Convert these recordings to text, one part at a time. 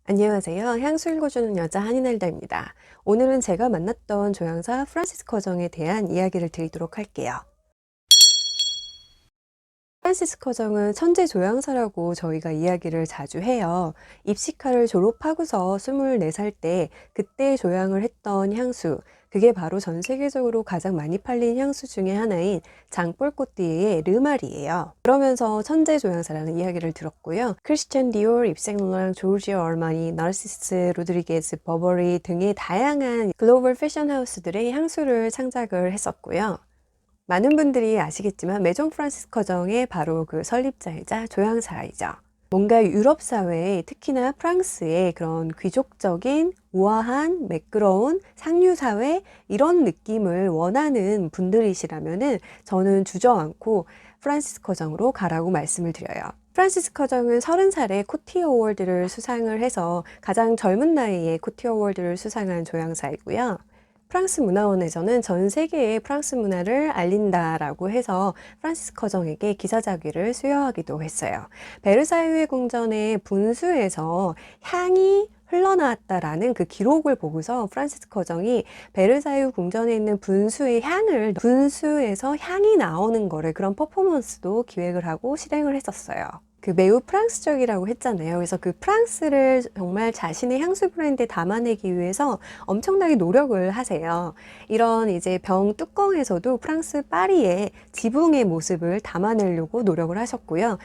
안녕하세요. 향수 읽어주는 여자 한인엘다입니다. 오늘은 제가 만났던 조향사 프란시스 커정에 대한 이야기를 드리도록 할게요. 프란시스 커정은 천재 조향사라고 저희가 이야기를 자주 해요. 입시카를 졸업하고서 24살 때 그때 조향을 했던 향수, 그게 바로 전 세계적으로 가장 많이 팔린 향수 중에 하나인 장볼코티의 르말이에요. 그러면서 천재 조향사라는 이야기를 들었고요. 크리스찬 디올, 입생로랑, 조르지오 얼마니, 나르시스 로드리게즈, 버버리 등의 다양한 글로벌 패션 하우스들의 향수를 창작을 했었고요. 많은 분들이 아시겠지만 메종 프란시스 커정의 바로 그 설립자이자 조향사이죠. 뭔가 유럽 사회에 특히나 프랑스의 그런 귀족적인 우아한 매끄러운 상류 사회 이런 느낌을 원하는 분들이시라면은 저는 주저앉고 프란시스 커정으로 가라고 말씀을 드려요. 프란시스 커정은 30살에 코티 어워드를 수상을 해서 가장 젊은 나이에 코티 어워드를 수상한 조향사이고요. 프랑스 문화원에서는 전 세계의 프랑스 문화를 알린다라고 해서 프란시스 커정에게 기사자귀를 수여하기도 했어요. 베르사유의 궁전의 분수에서 향이 흘러나왔다라는 그 기록을 보고서 프란시스 커정이 베르사유 궁전에 있는 분수에서 향이 나오는 거를 그런 퍼포먼스도 기획을 하고 실행을 했었어요. 그 매우 프랑스적이라고 했잖아요. 그래서 그 프랑스를 정말 자신의 향수 브랜드에 담아내기 위해서 엄청나게 노력을 하세요. 이런 이제 병 뚜껑에서도 프랑스 파리의 지붕의 모습을 담아내려고 노력을 하셨고요.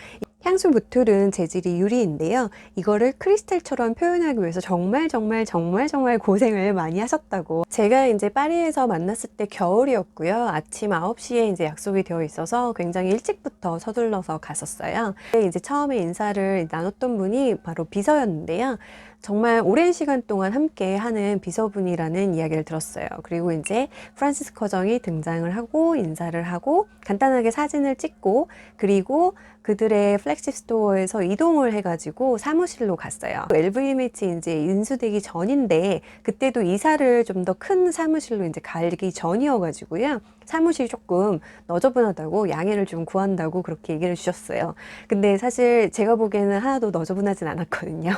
향수 보틀은 재질이 유리인데요. 이거를 크리스탈처럼 표현하기 위해서 정말 고생을 많이 하셨다고. 제가 이제 파리에서 만났을 때 겨울이었고요. 아침 9시에 이제 약속이 되어 있어서 굉장히 일찍부터 서둘러서 갔었어요. 이제 처음에 인사를 나눴던 분이 바로 비서였는데요. 정말 오랜 시간 동안 함께 하는 비서분이라는 이야기를 들었어요. 그리고 이제 프란시스 커정이 등장을 하고 인사를 하고 간단하게 사진을 찍고 그리고 그들의 플렉십 스토어에서 이동을 해가지고 사무실로 갔어요. LVMH 이제 인수되기 전인데 그때도 이사를 좀 더 큰 사무실로 이제 가기 전이어가지고요. 사무실이 조금 너저분하다고 양해를 좀 구한다고 그렇게 얘기를 주셨어요. 근데 사실 제가 보기에는 하나도 너저분하진 않았거든요.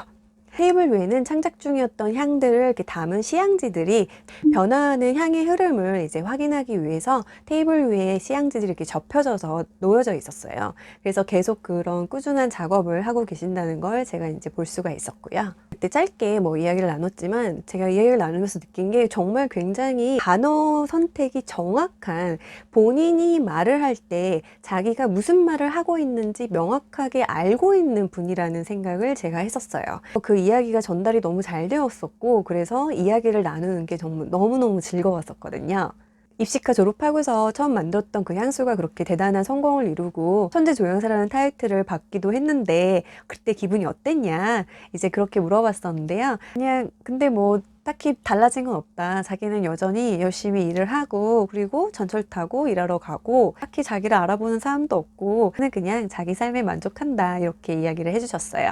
테이블 위에는 창작 중이었던 향들을 이렇게 담은 시향지들이 변화하는 향의 흐름을 이제 확인하기 위해서 테이블 위에 시향지들이 이렇게 접혀져서 놓여져 있었어요. 그래서 계속 그런 꾸준한 작업을 하고 계신다는 걸 제가 이제 볼 수가 있었고요. 그때 짧게 뭐 이야기를 나눴지만 제가 이야기를 나누면서 느낀 게 정말 굉장히 단어 선택이 정확한 본인이 말을 할 때 자기가 무슨 말을 하고 있는지 명확하게 알고 있는 분이라는 생각을 제가 했었어요. 그 이야기가 전달이 너무 잘 되었었고 그래서 이야기를 나누는 게 정말 너무너무 즐거웠었거든요. 입시카 졸업하고서 처음 만들었던 그 향수가 그렇게 대단한 성공을 이루고 천재 조향사라는 타이틀을 받기도 했는데 그때 기분이 어땠냐 이제 그렇게 물어봤었는데요. 그냥 근데 뭐 딱히 달라진 건 없다. 자기는 여전히 열심히 일을 하고 그리고 전철 타고 일하러 가고 딱히 자기를 알아보는 사람도 없고 그냥 자기 삶에 만족한다 이렇게 이야기를 해주셨어요.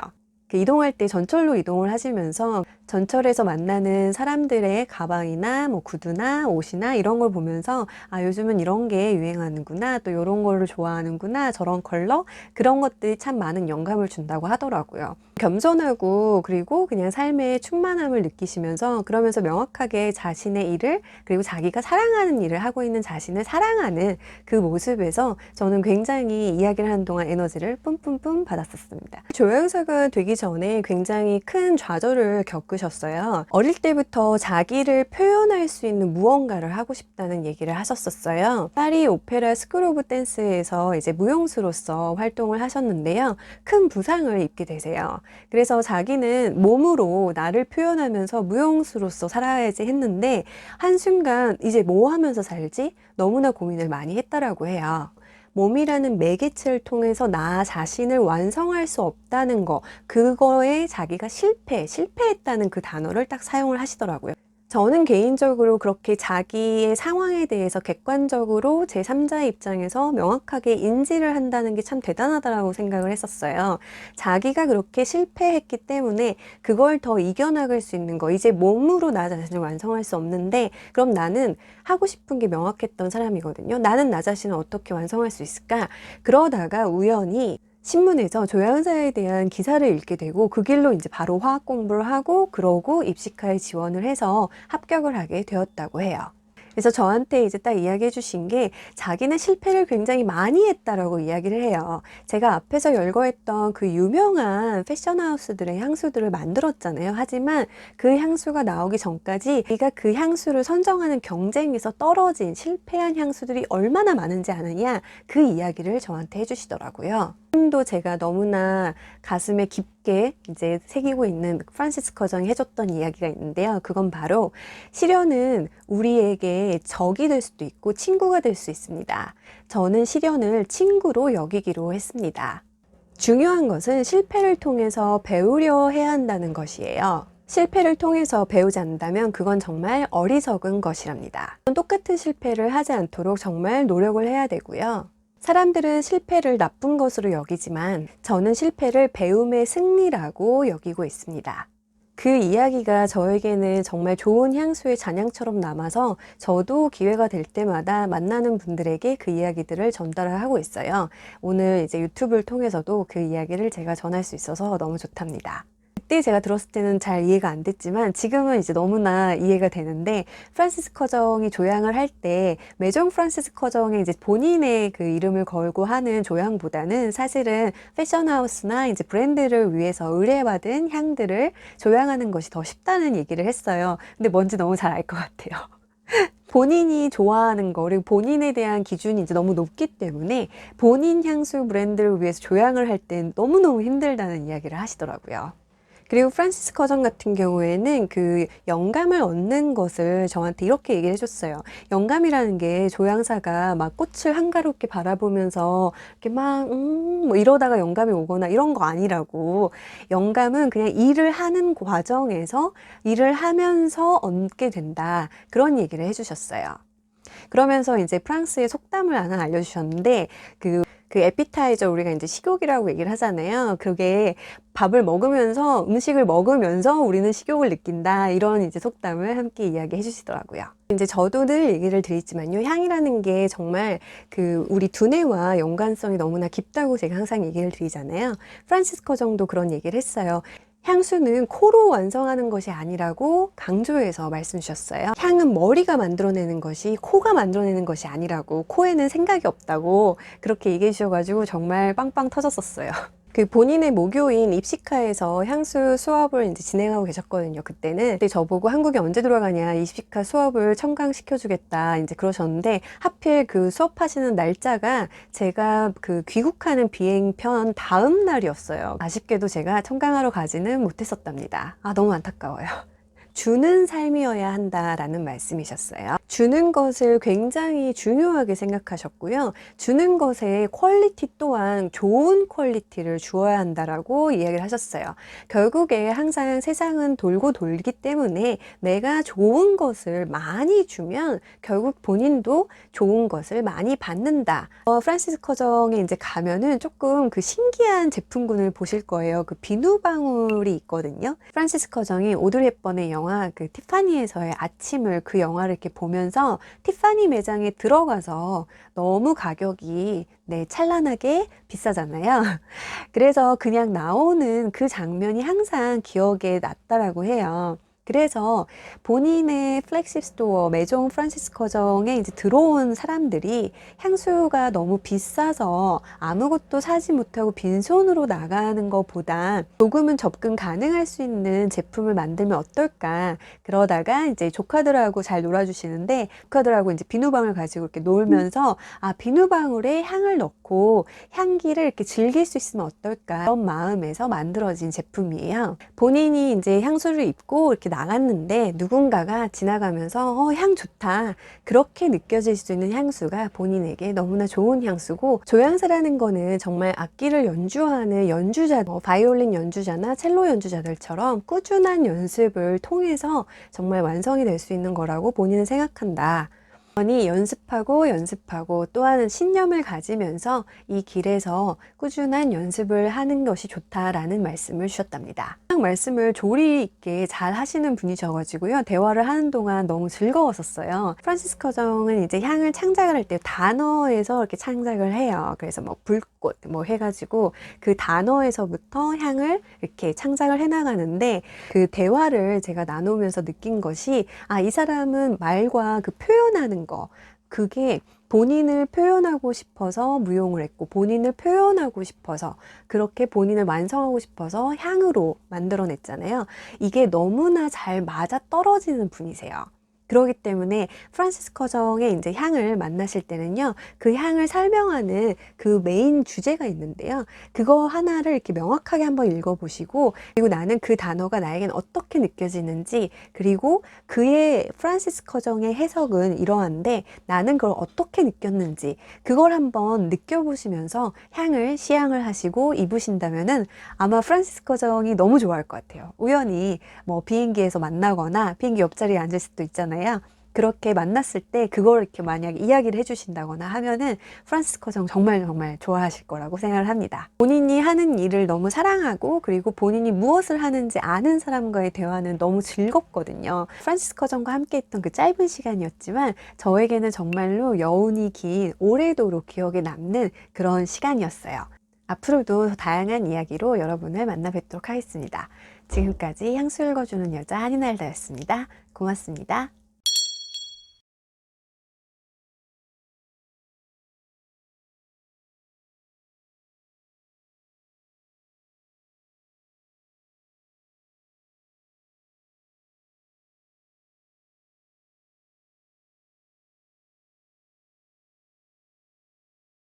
이동할 때 전철로 이동을 하시면서 전철에서 만나는 사람들의 가방이나 뭐 구두나 옷이나 이런 걸 보면서 아 요즘은 이런 게 유행하는구나 또 이런 거를 좋아하는구나 저런 컬러 그런 것들이 참 많은 영감을 준다고 하더라고요. 겸손하고 그리고 그냥 삶의 충만함을 느끼시면서 그러면서 명확하게 자신의 일을 그리고 자기가 사랑하는 일을 하고 있는 자신을 사랑하는 그 모습에서 저는 굉장히 이야기를 하는 동안 에너지를 뿜뿜뿜 받았었습니다. 조향사가 되기 전에 굉장히 큰 좌절을 겪으셨어요. 어릴 때부터 자기를 표현할 수 있는 무언가를 하고 싶다는 얘기를 하셨었어요. 파리 오페라 스쿨 오브 댄스에서 이제 무용수로서 활동을 하셨는데요. 큰 부상을 입게 되세요. 그래서 자기는 몸으로 나를 표현하면서 무용수로서 살아야지 했는데 한순간 이제 뭐 하면서 살지? 너무나 고민을 많이 했다라고 해요. 몸이라는 매개체를 통해서 나 자신을 완성할 수 없다는 거, 그거에 자기가 실패했다는 그 단어를 딱 사용을 하시더라고요. 저는 개인적으로 그렇게 자기의 상황에 대해서 객관적으로 제3자의 입장에서 명확하게 인지를 한다는 게 참 대단하다고 생각을 했었어요. 자기가 그렇게 실패했기 때문에 그걸 더 이겨나갈 수 있는 거, 이제 몸으로 나 자신을 완성할 수 없는데 그럼 나는 하고 싶은 게 명확했던 사람이거든요. 나는 나 자신을 어떻게 완성할 수 있을까? 그러다가 우연히 신문에서 조향사에 대한 기사를 읽게 되고 그 길로 이제 바로 화학 공부를 하고 그러고 입시카에 지원을 해서 합격을 하게 되었다고 해요. 그래서 저한테 이제 딱 이야기해 주신 게 자기는 실패를 굉장히 많이 했다라고 이야기를 해요. 제가 앞에서 열거했던 그 유명한 패션하우스들의 향수들을 만들었잖아요. 하지만 그 향수가 나오기 전까지 우리가 그 향수를 선정하는 경쟁에서 떨어진 실패한 향수들이 얼마나 많은지 아느냐, 그 이야기를 저한테 해주시더라고요. 지금도 제가 너무나 가슴에 깊게 이제 새기고 있는 프란시스 커정이 해줬던 이야기가 있는데요. 그건 바로 시련은 우리에게 적이 될 수도 있고 친구가 될 수 있습니다. 저는 시련을 친구로 여기기로 했습니다. 중요한 것은 실패를 통해서 배우려 해야 한다는 것이에요. 실패를 통해서 배우지 않는다면 그건 정말 어리석은 것이랍니다. 똑같은 실패를 하지 않도록 정말 노력을 해야 되고요. 사람들은 실패를 나쁜 것으로 여기지만 저는 실패를 배움의 승리라고 여기고 있습니다. 그 이야기가 저에게는 정말 좋은 향수의 잔향처럼 남아서 저도 기회가 될 때마다 만나는 분들에게 그 이야기들을 전달을 하고 있어요. 오늘 이제 유튜브를 통해서도 그 이야기를 제가 전할 수 있어서 너무 좋답니다. 그때 제가 들었을 때는 잘 이해가 안 됐지만 지금은 이제 너무나 이해가 되는데, 프란시스 커정이 조향을 할 때 메종 프란시스 커정의 이제 본인의 그 이름을 걸고 하는 조향보다는 사실은 패션하우스나 이제 브랜드를 위해서 의뢰받은 향들을 조향하는 것이 더 쉽다는 얘기를 했어요. 근데 뭔지 너무 잘 알 것 같아요. 본인이 좋아하는 거, 그리고 본인에 대한 기준이 이제 너무 높기 때문에 본인 향수 브랜드를 위해서 조향을 할 땐 너무너무 힘들다는 이야기를 하시더라고요. 그리고 프란시스 커정 같은 경우에는 그 영감을 얻는 것을 저한테 이렇게 얘기를 해줬어요. 영감이라는 게 조향사가 막 꽃을 한가롭게 바라보면서 이렇게 막 뭐 이러다가 영감이 오거나 이런 거 아니라고. 영감은 그냥 일을 하는 과정에서 일을 하면서 얻게 된다, 그런 얘기를 해주셨어요. 그러면서 이제 프랑스의 속담을 하나 알려주셨는데, 그 에피타이저, 우리가 이제 식욕이라고 얘기를 하잖아요. 그게 밥을 먹으면서, 음식을 먹으면서 우리는 식욕을 느낀다, 이런 이제 속담을 함께 이야기해 주시더라고요. 이제 저도 늘 얘기를 드리지만요, 향이라는 게 정말 그 우리 두뇌와 연관성이 너무나 깊다고 제가 항상 얘기를 드리잖아요. 프란시스 커정도 그런 얘기를 했어요. 향수는 코로 완성하는 것이 아니라고 강조해서 말씀 주셨어요. 향은 머리가 만들어내는 것이, 코가 만들어내는 것이 아니라고, 코에는 생각이 없다고 그렇게 얘기해 주셔가지고 정말 빵빵 터졌었어요. 그 본인의 모교인 입시카에서 향수 수업을 이제 진행하고 계셨거든요. 그때는. 근데 저보고 한국에 언제 들어가냐, 입시카 수업을 청강시켜주겠다 이제 그러셨는데, 하필 그 수업하시는 날짜가 제가 그 귀국하는 비행편 다음 날이었어요. 아쉽게도 제가 청강하러 가지는 못했었답니다. 너무 안타까워요. 주는 삶이어야 한다라는 말씀이셨어요. 주는 것을 굉장히 중요하게 생각하셨고요. 주는 것의 퀄리티 또한 좋은 퀄리티를 주어야 한다라고 이야기를 하셨어요. 결국에 항상 세상은 돌고 돌기 때문에 내가 좋은 것을 많이 주면 결국 본인도 좋은 것을 많이 받는다. 프란시스 커정에 이제 가면은 조금 그 신기한 제품군을 보실 거예요. 그 비누방울이 있거든요. 프란시스 커정이 오드리 헵번의 영화 그 티파니에서의 아침을, 그 영화를 이렇게 보면서 티파니 매장에 들어가서 너무 가격이 찬란하게 비싸잖아요. 그래서 그냥 나오는 그 장면이 항상 기억에 났다라고 해요. 그래서 본인의 플래그십 스토어 메종 프란시스 커정에 이제 들어온 사람들이 향수가 너무 비싸서 아무것도 사지 못하고 빈손으로 나가는 것보다 조금은 접근 가능할 수 있는 제품을 만들면 어떨까. 그러다가 이제 조카들하고 잘 놀아주시는데, 조카들하고 이제 비누방울 가지고 이렇게 놀면서 비누방울에 향을 넣고 향기를 이렇게 즐길 수 있으면 어떨까, 그런 마음에서 만들어진 제품이에요. 본인이 이제 향수를 입고 이렇게 나갔는데 누군가가 지나가면서 향 좋다, 그렇게 느껴질 수 있는 향수가 본인에게 너무나 좋은 향수고, 조향사라는 거는 정말 악기를 연주하는 연주자, 바이올린 연주자나 첼로 연주자들처럼 꾸준한 연습을 통해서 정말 완성이 될 수 있는 거라고 본인은 생각한다. 연습하고 연습하고 또한 신념을 가지면서 이 길에서 꾸준한 연습을 하는 것이 좋다라는 말씀을 주셨답니다. 말씀을 조리 있게 잘 하시는 분이셔가지고요. 대화를 하는 동안 너무 즐거웠었어요. 프란시스코 정은 이제 향을 창작을 할 때 단어에서 이렇게 창작을 해요. 그래서 뭐 불꽃 뭐 해가지고 그 단어에서부터 향을 이렇게 창작을 해나가는데 그 대화를 제가 나누면서 느낀 것이 이 사람은 말과 그 표현하는 거 그게 본인을 표현하고 싶어서 무용을 했고 본인을 표현하고 싶어서 그렇게 본인을 완성하고 싶어서 향으로 만들어냈잖아요. 이게 너무나 잘 맞아 떨어지는 분이세요. 그렇기 때문에 프란시스코 정의 이제 향을 만나실 때는요, 그 향을 설명하는 그 메인 주제가 있는데요. 그거 하나를 이렇게 명확하게 한번 읽어보시고, 그리고 나는 그 단어가 나에겐 어떻게 느껴지는지, 그리고 그의 프란시스코 정의 해석은 이러한데 나는 그걸 어떻게 느꼈는지, 그걸 한번 느껴보시면서 향을 시향을 하시고 입으신다면은 아마 프란시스코 정이 너무 좋아할 것 같아요. 우연히 뭐 비행기에서 만나거나 비행기 옆자리에 앉을 수도 있잖아요. 그렇게 만났을 때 그걸 이렇게 만약 이야기를 해주신다거나 하면은 프란시스코 정 정말 좋아하실 거라고 생각을 합니다. 본인이 하는 일을 너무 사랑하고 그리고 본인이 무엇을 하는지 아는 사람과의 대화는 너무 즐겁거든요. 프란시스코 정과 함께 했던 그 짧은 시간이었지만 저에게는 정말로 여운이 긴 오래도록 기억에 남는 그런 시간이었어요. 앞으로도 다양한 이야기로 여러분을 만나 뵙도록 하겠습니다. 지금까지 향수 읽어주는 여자 한이날다였습니다. 고맙습니다.